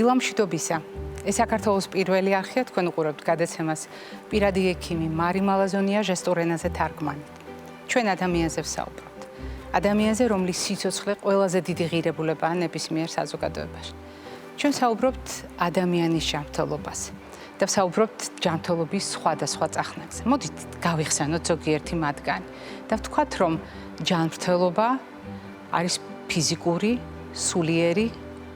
დილა მშვიდობისა. ეს საქართველოს პირველი არხია, თქვენ უყურებთ გადაცემას პირადი ექიმი მარი მალაზონია ჟესტურ ენაზე თარგმანით. ჩვენ ადამიანზე ვსაუბრობთ. ადამიანზე, რომლის სიცოცხლე ყველაზე დიდი ღირებულებაა ნებისმიერ საზოგადოებაში. ჩვენ ვსაუბრობთ ადამიანის ჯანმრთელობაზე და ვსაუბრობთ ჯანმრთელობის სხვადასხვა წახნაგზე. მოდით გავიხსენოთ ზოგიერთი მათგანი და ვთქვათ, რომ ჯანმრთელობა არის ფიზიკური, სულიერი,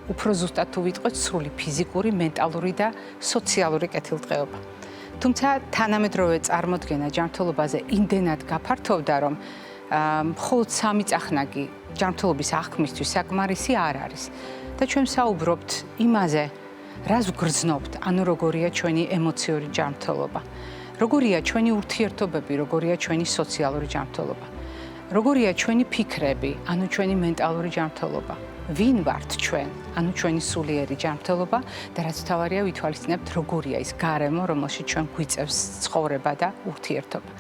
უფრო ზუსტად თუ ვიტყვეთ, სრული ფიზიკური, მენტალური და სოციალური კეთილდღეობა. თუმცა თანამედროვე წარმოდგენა ჯანმრთელობაზე იმდენად გაფართოვდა, რომ მხოლოდ სამი წახნაგი ჯანმრთელობის აღქმისთვის საკმარისი არ არის. და ჩვენ ვსაუბრობთ იმაზე, რას ვგრძნობთ, ანუ როგორია ჩვენი ემოციური ჯანმრთელობა, როგორია ჩვენი ურთიერთობები, როგორია ჩვენი სოციალური ჯანმრთელობა, როგორია ჩვენი ფიქრები, ანუ ჩვენი მენტალური ჯანმრთელობა. ვინ ვართ ჩვენ, ანუ ჩვენი სულიერი ჯანმრთელობა და რაც თავარია ვითვალისწინებთ, როგორია ის გარემო, რომელშიც ჩვენ გვიწევს ცხოვრება და ურთიერთობა.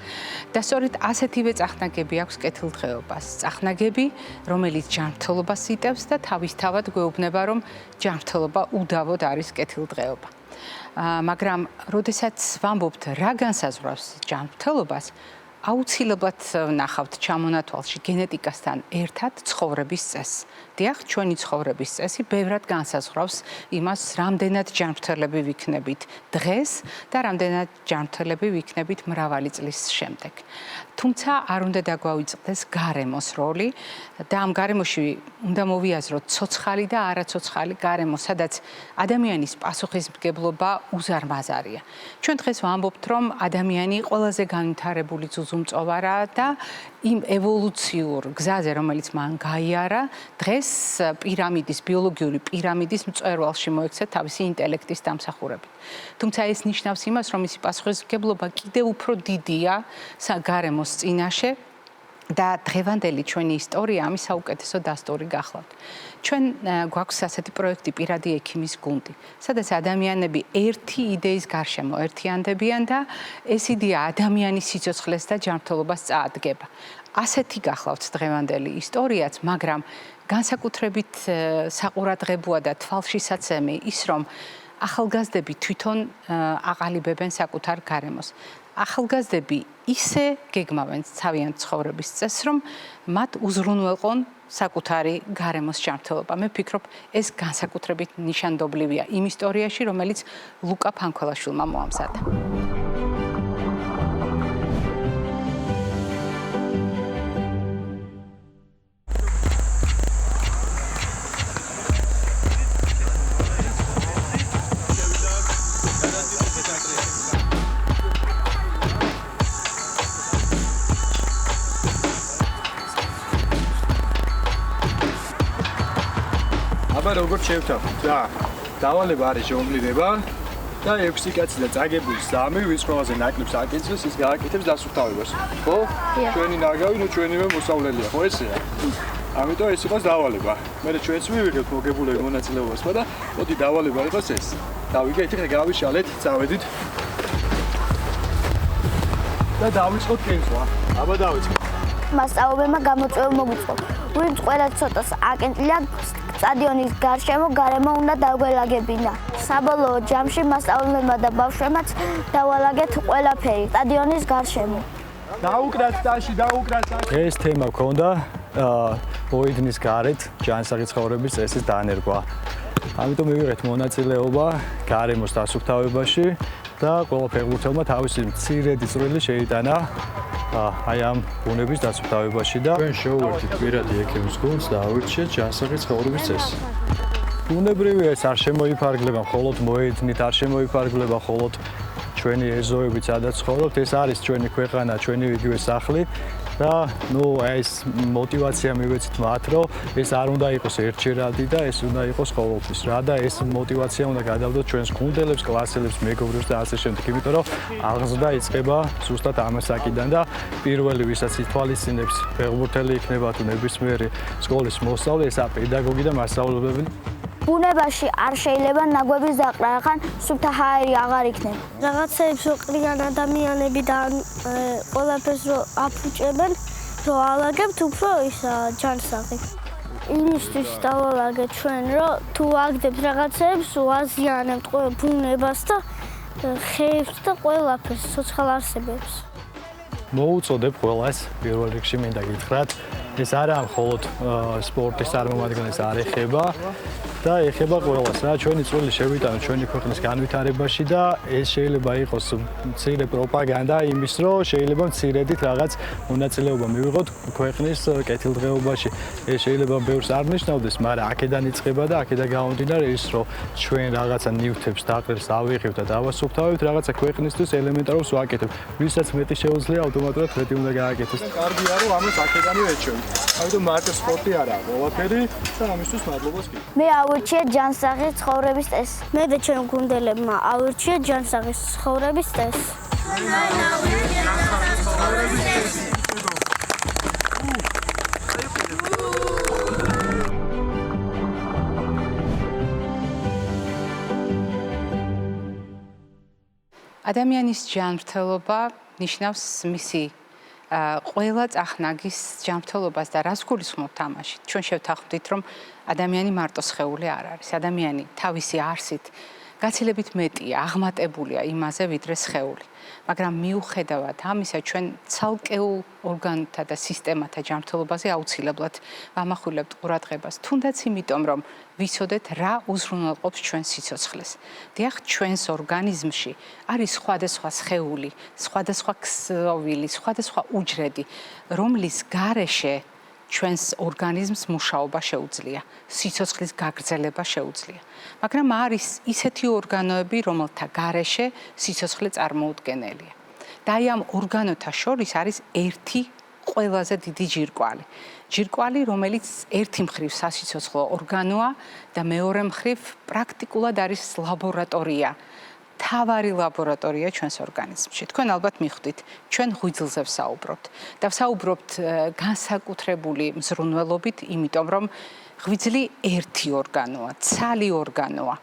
და სწორედ ასეთივე წახნაგები აქვს კეთილდღეობას. წახნაგები, რომელიც ჯანმრთელობას იტევს და თავისთავად გვეუბნება, რომ ჯანმრთელობა უდავოდ არის კეთილდღეობა. მაგრამ, როდესაც ვამბობთ, რა განსაზღვრავს ჯანმრთელობას, აუცილებლად ვნახავთ ჩამონათვალში გენეტიკასთან ერთად ცხოვრების წესს. დიახ, ჩვენი ცხოვრების წესი ბევრად განსაზღვრავს იმას, რამდენად ჯანმრთელები ვიქნებით დღეს და რამდენად ჯანმრთელები ვიქნებით მრავალი წლის შემდეგ. თუმცა არ უნდა დაგვავიწყდეს გარემოს როლი და ამ გარემოში უნდა მოვიაზროთ ცოცხალი და არაცოცხალი გარემო, სადაც ადამიანის პასუხისმგებლობა უზარმაზარია. ჩვენ დღეს ვამბობთ, რომ ადამიანი ყველაზე განვითარებული ძუძუმწოვარაა და იმ ევოლუციურ გზაზე, რომელიც მან გაიარა, დღეს პირამიდის, ბიოლოგიური პირამიდის მწვერვალში მოექცა თავისი ინტელექტის დამსახურებით. თუმცა ეს ნიშნავს იმას, რომ მისი პასუხისმგებლობა კიდევ უფრო დიდია გარემოს წინაშე და დღევანდელი ჩვენი ისტორია ამის საუკეთესო დასტური გახლავთ. ჩვენ გვაქვს ასეთი პროექტი პირადი ექიმის გუნდი, სადაც ადამიანები ერთი იდეის გარშემო ერთიანდებიან და ეს იდეა ადამიანის სიცოცხლეს და ჯანმრთელობას წაადგება. ასეთი გახლავთ დღევანდელი ისტორიაც, მაგრამ განსაკუთრებით საყურადღებოა და თვალშისაცემი ის, რომ ახალგაზრდები თვითონ აყალიბებენ საკუთარ გარემოს. ახალგაზრდები ისე გეგმავენ თავიანთ ცხოვრების წესს, რომ მათ უზრუნველყონ საკუთარი გარემოს ჯანმრთელობა. მე ვფიქრობ, ეს განსაკუთრებით ნიშანდობლივია იმ ისტორიაში, რომელიც ლუკა ფანქველაშვილმა მოამზადა. როგორც შევთავაზეთ და დავალება არის ჟონგლირება და 6 კაცი და წაგებული 3 ვის ყველაზე ნაკლებს აკეთებს ის გააკეთებს დასუფთავებას. ხო? ჩვენი ნაგავი, ნუ ჩვენივე მოსავლელია, ხო ესეა? ამიტომ ეს იყოს დავალება. მე ჩვენც მივიღებთ მოგებულები მონაწილეობას და მოდი დავალება იყოს ეს. დავიგეთ, ეხლა გავიშალეთ, წავედით. და დავიწყოთ კენჭვა. აბა დავიწყოთ. მასწავლებელმა გამოწვევა მოგვიწყო. ვინც ყველა ცოტას აკენჭლია სტადიონის გარემო უნდა დაგველაგებინა. საბოლოო ჯამში მასწავლებელმა და ბავშვებმაც დავალაგეთ ყველაფერი სტადიონის გარშემო. დაუკრათ ტაში, დაუკრათ. ეს თემა გქონდა მოედნის გარეთ ჯანსაღი ცხოვრების წესის დანერგვა. ამიტომ მივიღეთ მონაწილეობა გარემოს დასუფთავებაში და ყველა ფეხბურთელმა თავისი მცირედი წვლილი შეიტანა აი ამ ბუნების დასუფთავებაში და ჩვენ შევუერთდით პირადი ექიმის გუნდს და ავირჩიეთ ჯანსაღი ცხოვრების წესი. ბუნებრივია ეს არ შემოიფარგლება მხოლოდ მოედნით, არ შემოიფარგლება მხოლოდ ჩვენი ეზოებით, სადაც ცხოვრობთ, ეს არის ჩვენი ქვეყანა, ჩვენი იგივე სახლი და ნუ ეს мотиваცია მივეცით მათ, რომ ეს არ უნდა იყოს ერთჯერადი და ეს უნდა იყოს ყოველთვის რა და ეს мотиваცია უნდა გადავდოთ ჩვენს გუნდელებს, კლასელებს, მეგობრებს და ასე შემდეგ, იმიტომ რომ აღზრდა იწყება ზუსტად ამასაკიდან და პირველი ვისაც ითვალისწინებს ფეხბურთელი იქნება თუ ნებისმიერი სკოლის მოსწავლე, ესა პედაგოგი და მასწავლებელი. ბუნებაში არ შეიძლება ნაგვების დაყრა, ხან სუფთა ჰაერი აღარ იქნება. რაღაცებს ოყრიან ადამიანები და ყველაფერს რო აფუჭებენ, რო ალაგებთ უფრო ის ჯანსაღი. იმისთვის დავალაგეთ ჩვენ, რომ თუ აგდებთ რაღაცებს, უაზიანებთ ბუნებას და ხეებს და ყველაფერს, ცოცხალ არსებებს. მოუწოდებ ყველას პირველ რიგში მინდა გითხრათ, ეს არა მხოლოდ სპორტის წარმომადგენელს არ ეხება და ეხება ყველას რა, ჩვენი წვლილი შევიტანოთ ჩვენი ქვეყნის განვითარებაში და ეს შეიძლება იყოს მცირე პროპაგანდა იმის, რომ შეიძლება მცირედით რაღაც მონაწილეობა მივიღოთ ქვეყნის კეთილდღეობაში. ეს შეიძლება ბევრს არ ნიშნავდეს, მაგრამ აქედან იწყება და აქედან გამომდინარე ის, რომ ჩვენ რაღაცა ნივთებს დაყრებს ავიღებთ და დავასუფთავებთ, რაღაცა ქვეყნისთვის ელემენტარულს ვაკეთებთ. ვისაც მეტი შეუძლია, ავტომატურად მეტი უნდა გააკეთოს. კარგია რომ ამას აქედანვე ეჩვევით. ამიტომ მარტო სპორტი არაა ყველაფერი და ამისთვის მადლობას გიხდით. მე ავირჩიეთ ჯანსაღი ცხოვრების წესი. მე და ჩვენ გუნდელებმა ავირჩიეთ ჯანსაღი ცხოვრების წესი. ადამიანის ჯანმრთელობა ნიშნავს მისი ყველა წახნაგის ჯანმრთელობას და რას გულისხმობთ ამაში? ჩვენ შევთანხმდით, რომ ადამიანი მარტო სხეული არ არის. ადამიანი თავისი არსით გაცილებით მეტია, აღმატებულია იმაზე, ვიდრე სხეული. მაგრამ მიუხედავად ამისა, ჩვენ ცალკეულ ორგანოთა და სისტემათა ჯანმრთელობაზე აუცილებლად ვამახვილებთ ყურადღებას, თუნდაც იმიტომ, რომ ვიცოდეთ, რა უზრუნველყოფს ჩვენს სიცოცხლეს. დიახ, ჩვენს ორგანიზმში არის სხვადასხვა სხეული, სხვადასხვა ქსოვილი, სხვადასხვა უჯრედი, რომლის გარეშე ჩვენს ორგანიზმს მუშაობა შეუძლია, სიცოცხლის გაგრძელება შეუძლია. მაგრამ არის ისეთი ორგანოები, რომელთა გარეშე სიცოცხლე წარმოუდგენელია. და აი ამ ორგანოთა შორის არის ერთი ყველაზე დიდი ჯირკვალი. ჯირკვალი, რომელიც ერთი მხრივ სასიცოცხლო ორგანოა და მეორე მხრივ პრაქტიკულად არის ლაბორატორია. თავარი ლაბორატორია ჩვენს ორგანიზმში. თქვენ ალბათ მიხვდით, ჩვენ ღვიძლზე ვსაუბრობთ და ვსაუბრობთ განსაკუთრებული მზრუნველობით, იმიტომ რომ ღვიძლი ერთი ორგანოა, ცალი ორგანოა.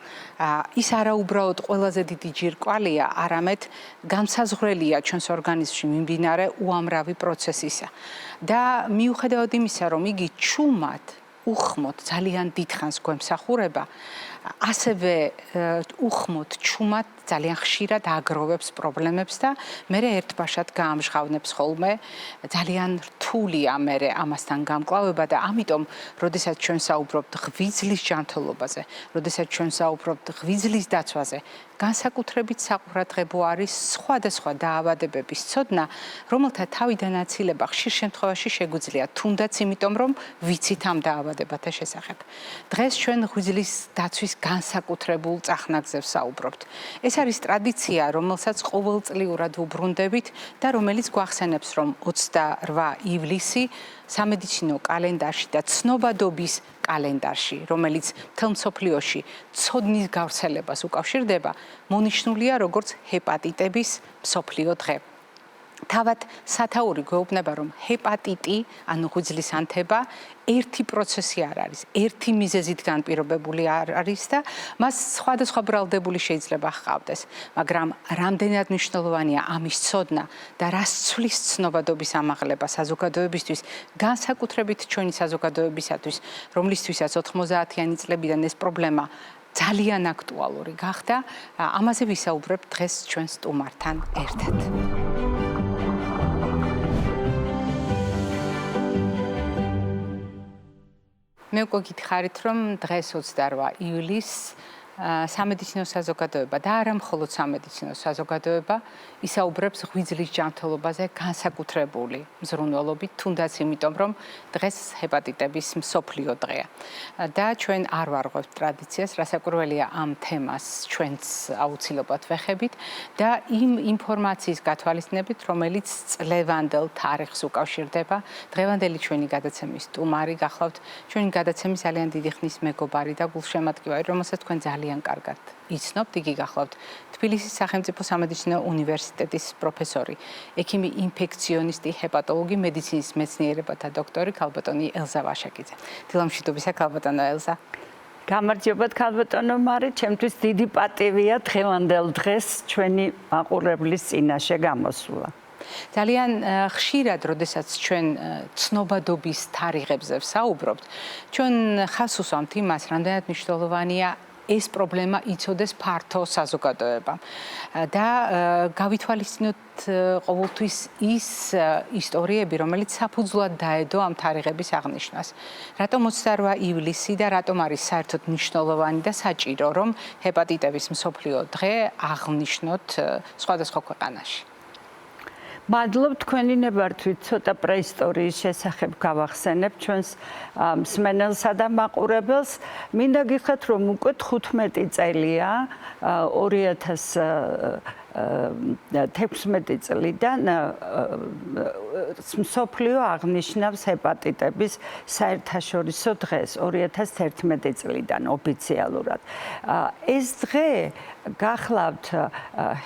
ის არა უბრალოდ ყველაზე დიდი ჯირკვალია, არამედ განსაზღვრელია ჩვენს ორგანიზმში მიმდინარე უამრავი პროცესისა. და მიუხედავად იმისა, რომ იგი ჩუმად, უხმოდ ძალიან დიდხანს გვემსახურება, ასევე უხმოდ ჩუმად ძალიან ხშირად აგროვებს პრობლემებს და მერე ერთბაშად გაამჟღავნებს ხოლმე. ძალიან რთულია მერე ამასთან გამკლავება და ამიტომ, როდესაც ჩვენ საუბრობთ ღვიძლის ჯანმრთელობაზე, როდესაც ჩვენ საუბრობთ ღვიძლის დაცვაზე, განსაკუთრებით საყურადღებო არის სხვადასხვა დაავადებების ცოდნა, რომელთა თავიდან აცილება ხშირ შემთხვევაში შეგვიძლია, თუნდაც იმიტომ, რომ ვიცით ამ დაავადებათა შესახებ. დღეს ჩვენ ღვიძლის დაცვის განსაკუთრებულ წახნაგზე ვსაუბრობთ. ეს არის ტრადიცია, რომელსაც ყოველწლიურად ვუბრუნდებით და რომელიც გვახსენებს, რომ 28 ივლისი სამედიცინო კალენდარში და ცნობადობის კალენდარში, რომელიც მთელ მსოფლიოში ცოდნის გავრცელებას უკავშირდება, მონიშნულია როგორც ჰეპატიტების მსოფლიო დღე. თავად სათაური გვეუბნება, რომ ჰეპატიტი, ანუ ღვიძლის ანთება, ერთი პროცესი არ არის, ერთი მიზეზით განპირობებული არ არის და მას სხვადასხვა ბრალდებული შეიძლება ჰყავდეს. მაგრამ რამდენად მნიშვნელოვანია ამის ცოდნა და რას ცვლის ცნობადობის ამაღლება საზოგადოებისთვის, განსაკუთრებით ჩვენი საზოგადოებისათვის, რომლისთვისაც 90-იანი წლებიდან ეს პრობლემა ძალიან აქტუალური გახდა, ამაზე ვისაუბრებთ დღეს ჩვენ სტუმართან ერთად. მე უკვე გითხარით, რომ დღეს 28 ივლისს სამედიცინო საზოგადოება და არა მხოლოდ სამედიცინო საზოგადოება ისაუბრებს ღვიძლის ჯანმრთელობაზე განსაკუთრებული მზრუნველობით, თუნდაც იმიტომ, რომ დღეს ჰეპატიტების მსოფლიო დღეა. და ჩვენ არ ვარღვევთ ტრადიციას, რასაკვირველია ამ თემას ჩვენც აუცილებლად ვეხებით და იმ ინფორმაციის გათვალისწინებით, რომელიც წლევანდელ თარიღს უკავშირდება. დღევანდელი ჩვენი გადაცემის სტუმარი გახლავთ, ჩვენი გადაცემის ძალიან დიდი ხნის მეგობარი და გულშემატკივარი, რომელსაც თქვენ ძალიან კარგად იცნობთ, იგი გახლავთ თბილისის სახელმწიფო სამედიცინო უნივერსიტეტის პროფესორი, ექიმი ინფექციონისტი, ჰეპატოლოგი, მედიცინის მეცნიერებათა დოქტორი ქალბატონი ელზა ვაშაკიძე. დილამშვიდობისა ქალბატონო ელზა. გამარჯობათ ქალბატონო მარი, ჩემთვის დიდი პატივია დღევანდელ დღეს ჩვენი მაყურებლის წინაშე გამოსვლა. ძალიან ხშირად, როდესაც ჩვენ ცნობადობის თარიღებზე ვსაუბრობთ, ჩვენ ხას უსვამთ იმას, რამდენად მნიშვნელოვანია ეს პრობლემა იცოდეს ფართო საზოგადოებამ და გავითვალისწინოთ ყოველთვის ის ისტორიები, რომელიც საფუძვლად დაედო ამ თარიღების აღნიშვნას. რატომ 28 ივლისი და რატომ არის საერთოდ მნიშვნელოვანი და საჭირო, რომ ჰეპატიტების მსოფლიო დღე აღნიშნოთ სხვადასხვა ქვეყანაში. მადლობ თქვენი ნებართვით ცოტა პრეისტორიის შესახებ გავახსენებ ჩვენს მსმენელსა და მაყურებელს. მინდა გითხრათ, რომ უკვე 15 წელია 2016 წლიდან მსოფლიო აღნიშნავს ჰეპატიტების საერთაშორისო დღეს 2011 წლიდან ოფიციალურად. ეს დღე გახლავთ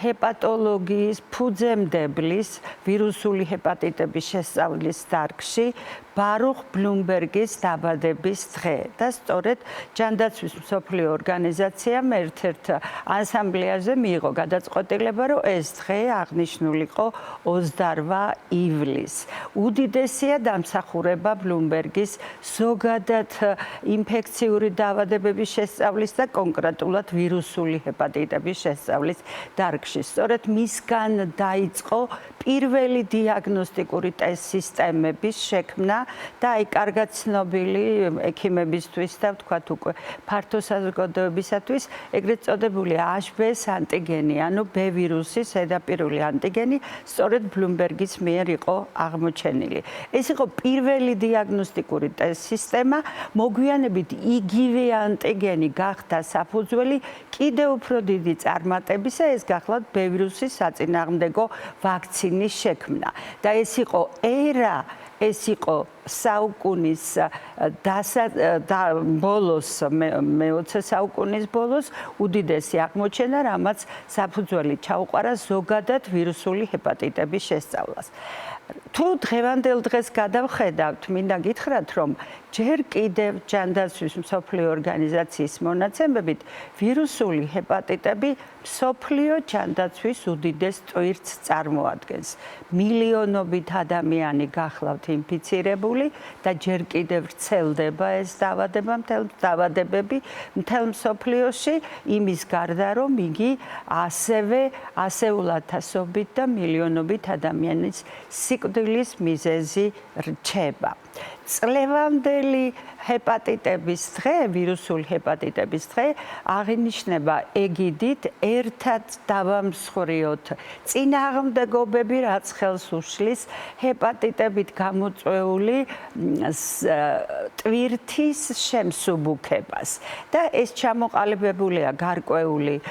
ჰეპატოლოგიის ფუძემდებლის ვირუსული ჰეპატიტების შესწავლის დარგში ბარუხ ბლუმბერგის დაბადების დღე და სწორედ ჯანდაცვის მსოფლიო ორგანიზაციამ ერთ-ერთ ასამბლეაზე მიიღო გადაწყვეტილება, რომ ეს დღე აღნიშნულიყო 28 ივლისს. უდიდესია დამსახურება ბლუმბერგის ზოგადად ინფექციური დაავადებების შესწავლის და კონკრეტულად ვირუსული ჰეპატიტების შესწავლის დარგში. სწორედ მისგან დაიწყო პირველი დიაგნოსტიკური ტესტ სისტემების შექმნა და აი კარგად ცნობილი ექიმებისთვის და ვთქვათ უკვე ფართო საზოგადოებისათვის ეგრეთ წოდებული HBS ანტიგენი, ანუ B ვირუსის ზედაპირული ანტიგენი სწორედ ბლუმბერგის მიერ იყო აღმოჩენილი. ეს იყო პირველი დიაგნოსტიკური ტესტ სისტემა, მოგვიანებით იგივე ანტიგენი გახდა საფუძველი კიდევ უფრო დიდი წარმატებისა, ეს გახლავთ B ვირუსის საწინააღმდეგო ვაქცინის შექმნა. და ეს იყო ერა, ეს იყო საუკუნის ბოლოს, მე-20 საუკუნის ბოლოს უდიდესი აღმოჩენა, რამაც საფუძველი ჩაუყარა ზოგადად ვირუსული ჰეპატიტების შესწავლას. თუ დღევანდელ დღეს გადავხედავთ, მინდა გითხრათ, რომ ჯერ კიდევ ჯანდაცვის მსოფლიო ორგანიზაციის მონაცემებით ვირუსული ჰეპატიტები მსოფლიო ჯანდაცვის უდიდეს ტვირთს წარმოადგენს. მილიონობით ადამიანი გახლავთ ინფიცირებული და ჯერ კიდევ ვრცელდება ეს დაავადებები მთელ მსოფლიოში, იმის გარდა, რომ იგი ასევე ასეულათასობით და მილიონობით ადამიანის სიკვდილის მიზეზი რჩება. წლევანდელი ჰეპატიტების დღე, ვირუსული ჰეპატიტების დღე აღინიშნება ეგიდით ერთად დავამსხვრიოთ წინააღმდეგობები, რაც ხელს უშლის ჰეპატიტებით გამოწვეული ტვირთის შემსუბუქებას. და ეს ჩამოყალიბებულია გარკვეული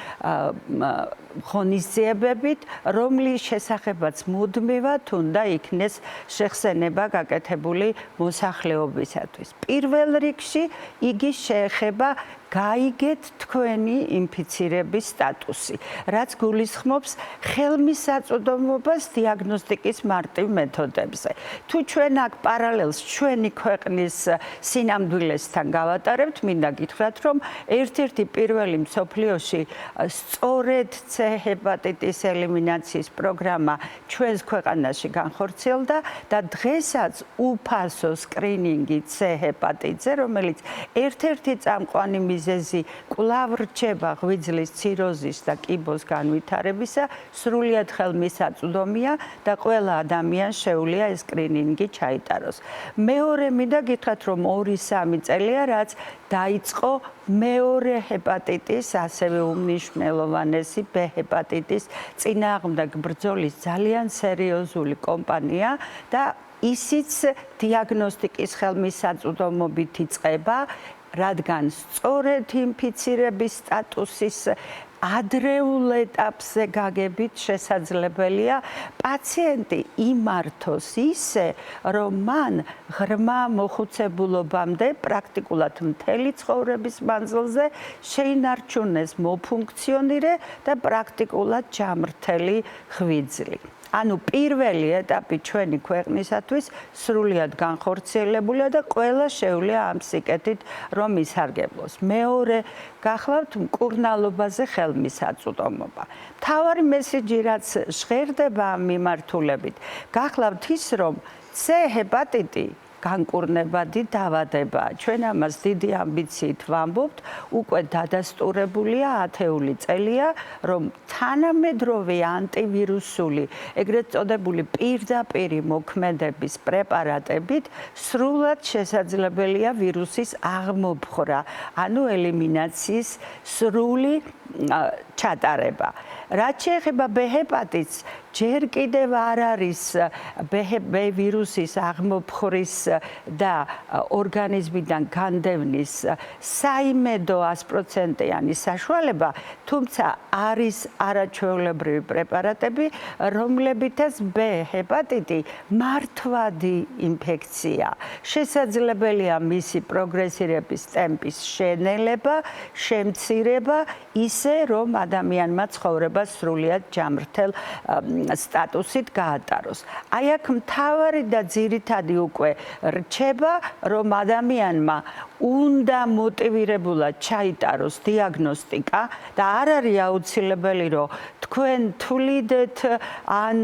ღონისძიებებით, რომლის შესახებაც მუდმივად უნდა იქნეს შეხსენება გაკეთებული მოსახლეობისათვის. პირველ რიგში იგი შეეხება გაიგეთ თქვენი ინფიცირების სტატუსი, რაც გულისხმობს ხელმისაწვდომობას დიაგნოსტიკის მარტივ მეთოდებზე. თუ ჩვენ აქ პარალელს ჩვენი ქვეყნის სინამდვილესთან გავატარებთ, მინდა გითხრათ, რომ ერთ-ერთი პირველი მსოფლიოში სწორედ C ჰეპატიტის ელიმინაციის პროგრამა ჩვენს ქვეყანაში განხორციელდა და დღესაც უფასო სკრინინგი C ჰეპატიტზე, რომელიც ერთ-ერთი წამყვანი მიზეზი კვლავ რჩება ღვიძლის ციროზის და კიბოს განვითარებისა, სრულიად ხელმისაწვდომია და ყველა ადამიანს შეუძლია ეს სკრინინგი ჩაიტაროს. მეორე მინდა გითხრათ, რომ 2-3 წელია, რაც დაიწყო მეორე ჰეპატიტის, ასევე უმნიშვნელოვანესი B ჰეპატიტის წინააღმდეგ ბრძოლის ძალიან სერიოზული კომპანია და ისიც დიაგნოსტიკის ხელმისაწვდომობით იწყება, რადგან სწორედ ინფიცირების სტატუსის ადრეულ ეტაპზე გაგებით შესაძლებელია პაციენტი იმართოს ისე, რომ მან ღრმა მოხუცებულობამდე პრაქტიკულად მთელი ცხოვრების მანძილზე შეინარჩუნეს მოფუნქციონირე და პრაქტიკულად ჯამრთელი ღვიძლი. ანუ პირველი ეტაპი ჩვენი ქვეყნისათვის სრულიად განხორციელებულია და ყველა შეუძლია ამ სიკეთით რომ ისარგებლოს. მეორე გახლავთ მკურნალობაზე ხელმისაწვდომობა. მთავარი მესიჯი რაც ჟღერდება ამ მიმართულებით, გახლავთ ის რომ C ჰეპატიტი განკურნებადი დაავადებაა. ჩვენ ამას დიდი ამბიციით ვამბობთ, უკვე დადასტურებულია 10 წელია, რომ თანამედროვე ანტივირუსული, ეგრეთ წოდებული პირდაპირი მოქმედების პრეპარატებით სრულად შესაძლებელია ვირუსის აღმოფხვრა, ანუ ელიმინაციის სრული ჩატარება. რაც შეეხება B ჰეპატიტს, ჯერ კიდევ არ არის B ვირუსის აღმოფხვრის და ორგანიზმიდან განდევნის საიმედო 100%-იანი საშუალება, თუმცა არის არაჩვეულებრივი პრეპარატები, რომლებითაც B ჰეპატიტი მართვადი ინფექცია. შესაძლებელია მისი პროგრესირების ტემპის შენელება, შემცირება, ისე რომ ადამიანმა ცხოვრება სრულიად ჯამრთელ სტატუსით გაატაროს. აი აქ მთავარი და ძირითადი უკვე რჩება, რომ ადამიანმა უნდა მოტივირებულად ჩაიტაროს დიაგნოსტიკა და არ არის აუცილებელი, რომ თქვენ თვლიდეთ ან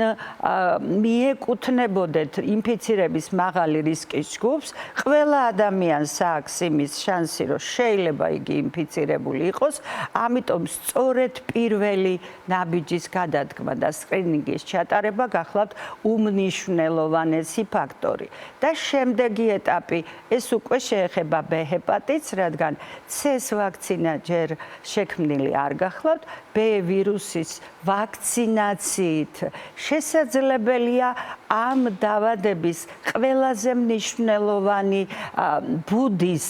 მიეკუთვნებოდეთ ინფიცირების მაღალი რისკის ჯგუფს. ყველა ადამიანს აქვს იმის შანსი, რომ შეიძლება იგი ინფიცირებული იყოს, ამიტომ სწორედ პირველი ნაბიჯის გადადგმა და სკრინინგის ჩატარება გახლავთ უმნიშვნელოვანესი ფაქტორი. და შემდეგი ეტაპი ეს უკვე შეეხება B ჰეპატიტს, რადგან C-ს ვაქცინა ჯერ შექმნილი არ გახლავთ, B ვირუსის ვაქცინაციით შესაძლებელია ამ დაავადების ყველაზე მნიშვნელოვანი ბუდის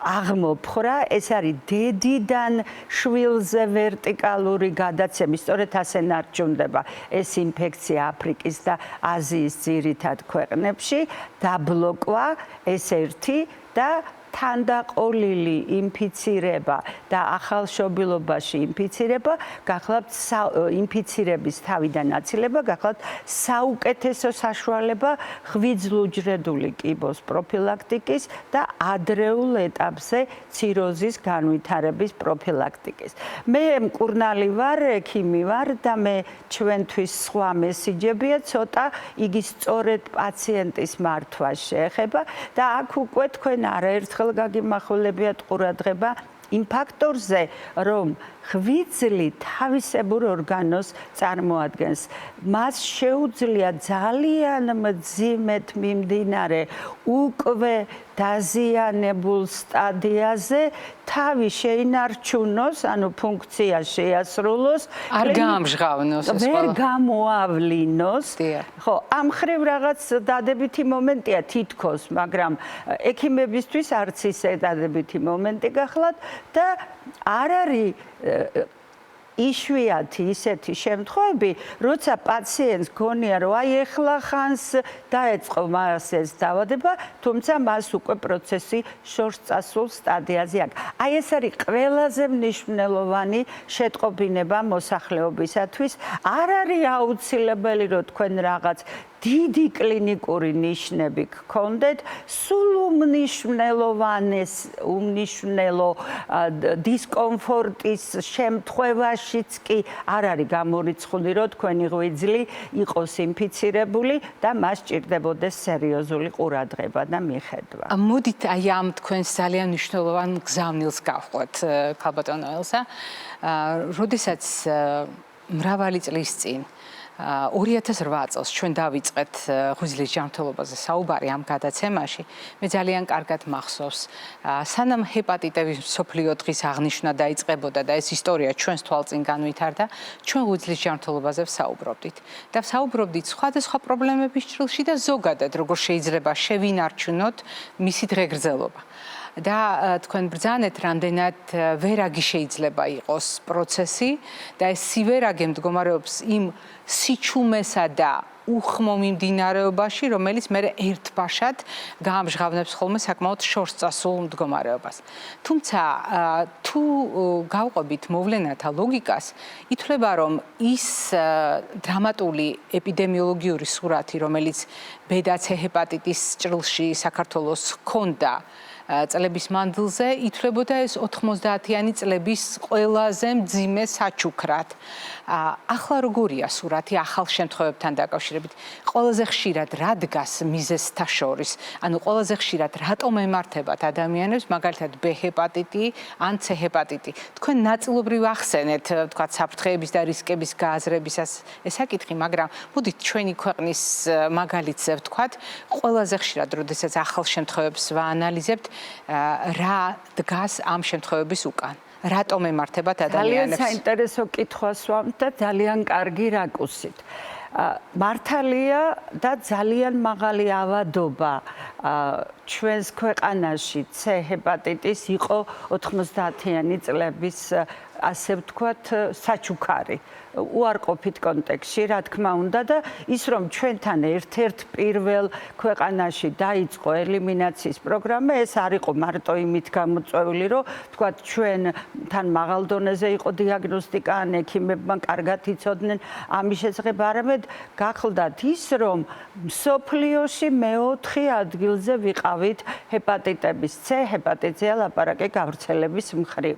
აღმოფხვრა, ეს არის დედიდან შვილზე ვერტიკალური გადაცემი, სწორედ ასე ნარჩუნდება ეს ინფექცია აფრიკის და აზიის ძირითად ქვეყნებში, დაბლოკვა ეს ერთი და თანდაყოლილი ინფიცირება და ახალშობილობაში ინფიცირება გახლავთ ინფიცირების თავიდან აცილება გახლავთ საუკეთესო საშუალება ღვიძლუჯრედული კიბოს პროფილაქტიკის და ადრეულ ეტაპზე ციროზის განვითარების პროფილაქტიკის. მე მკურნალი ვარ, ექიმი ვარ და მე ჩვენთვის სხვა მესიჯებია ცოტა იგი სწორედ პაციენტის მართვას შეეხება და აქ უკვე თქვენ არაერთხელ გაგიმახვილებიათ ყურადღება იმ ფაქტორზე, რომ ღვიძლი თავისებურ ორგანოს წარმოადგენს. მას შეუძლია ძალიან მძიმედ მიმდინარე უკვე დაზიანებულ სტადიაზე თავი შეინარჩუნოს, ანუ ფუნქცია შეასრულოს, არ გაამჟღავნოს, ვერ გამოავლინოს. ხო, ამ ხრივ რაღაც დადებითი მომენტია თითქოს, მაგრამ ექიმებისთვის არც ისე დადებითი მომენტი გახლავთ და არ არის იშვიათი ისეთი შემთხვევები, როცა პაციენტს გონია, რომ აი ეხლა ხანს დაეწყო მას ეს დაავადება, თუმცა მას უკვე პროცესი შორს წასულ სტადიაზე აქვს. აი ეს არის ყველაზე მნიშვნელოვანი შეტყობინება მოსახლეობისათვის. არ არის აუცილებელი, რომ თქვენ რაღაც დიდი კლინიკური ნიშნები გქონდეთ, სულ უმნიშვნელო დისკომფორტის შემთხვევაშიც კი არ არის გამორიცხული, რომ თქვენი ღვიძლი იყოს ინფიცირებული და მას სჭირდებოდეს სერიოზული ყურადღება და მიხედვა. მოდით აი ამ თქვენს ძალიან მნიშვნელოვან გზავნილს გავყვეთ, ქალბატონო ელსა. როდესაც მრავალი წლის წინ 2008 წელს ჩვენ დავიწყეთ ღვიძლის ჯანმრთელობაზე საუბარი ამ გადაცემაში. მე ძალიან კარგად მახსოვს, სანამ ჰეპატიტების მსოფლიო დღის აღნიშვნა დაიწყებოდა და ეს ისტორია ჩვენს თვალწინ განვითარდა, ჩვენ ღვიძლის ჯანმრთელობაზე ვსაუბრობდით. და ვსაუბრობდით სხვადასხვა პრობლემების ჭრილში და ზოგადად როგორ შეიძლება შევინარჩუნოთ მისი დღეგრძელობა. და თქვენ ბრძანეთ, რამდენად ვერაგი შეიძლება იყოს პროცესი და ეს სივერაგი მდგომარეობს იმ სიჩუმესა და უხმო მიმდინარეობაში, რომელიც მე ერთბაშად გაამჟღავნებს ხოლმე საკმაოდ შორს წასულ მდგომარეობას. თუმცა თუ გავყვებით მოვლენათა ლოგიკას, ითვლება, რომ ის დრამატული ეპიდემიოლოგიური სურათი, რომელიც ბედა C ჰეპატიტის ჭრილში საქართველოს ჰქონდა წლების მანძილზე, ითვლებოდა ეს 90-იანი წლების ყველაზე მძიმე საჩუქრად. ახლა როგორია სურათი ახალ შემთხვევებთან დაკავშირებით? ყველაზე ხშირად რა დგას მიზეზთა შორის? ანუ ყველაზე ხშირად რატომ ემართებათ ადამიანებს, მაგალითად B ჰეპატიტი ან C ჰეპატიტი? თქვენ ნაწილობრივ ახსენეთ, თქვა საფრთხეების და რისკების გააზრებისას ეს საკითხი, მაგრამ მოდით ჩვენი ქვეყნის მაგალითზე ვთქვათ, ყველაზე ხშირად, როდესაც ახალ შემთხვევებს ვაანალიზებთ, რა დგას ამ შემთხვევების უკან? რატომ ემართებათ ადამიანებს? ძალიან საინტერესო კითხვას ვამთ და ძალიან კარგი რაკუსით. მართალია და ძალიან მაღალი ავადობა ჩვენს ქვეყანაში C ჰეპატიტის იყო 90-იანი წლების ასე ვთქვათ საჩუქარი. უარყოფით კონტექსტში, რა თქმა უნდა და ის რომ ჩვენთან ერთ-ერთ პირველ ქვეყანაში დაიწყო ელიმინაციის პროგრამა, ეს არ იყო მარტო იმით გამოწვეული, რომ ვთქვათ ჩვენთან მაღალ დონეზე იყო დიაგნოსტიკა, ან ექიმებმა კარგად იცოდნენ ამის შესახებ, არამედ გახლდათ ის, რომ მსოფლიოში მე-4 ადგილზე ვიყავით ჰეპატიტების C, ჰეპატიტზე ლაპარაკი გავრცელების მხრივ.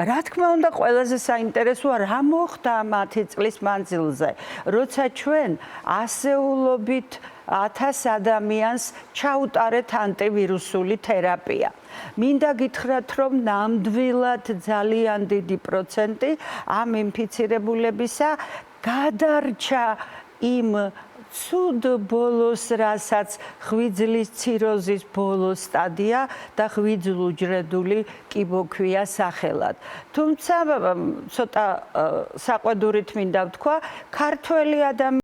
რა თქმა უნდა, ყველაზე საინტერესოა რა მოხდა ამ 10 წლის მანძილზე, როცა ჩვენ ასეულობით 1000 ადამიანს ჩაუტარეთ ანტივირუსული თერაპია. მინდა გითხრათ, რომ ნამდვილად ძალიან დიდი პროცენტი ამ ინფიცირებულებისა გადარჩა იმ ცუდ ბოლოს, რასაც ღვიძლის ციროზის ბოლო სტადია და ღვიძლუჯრედული კიბოქვია სახელად. თუმცა ცოტა საყვედურით მინდა ვთქვა, ქართველი ადამიანები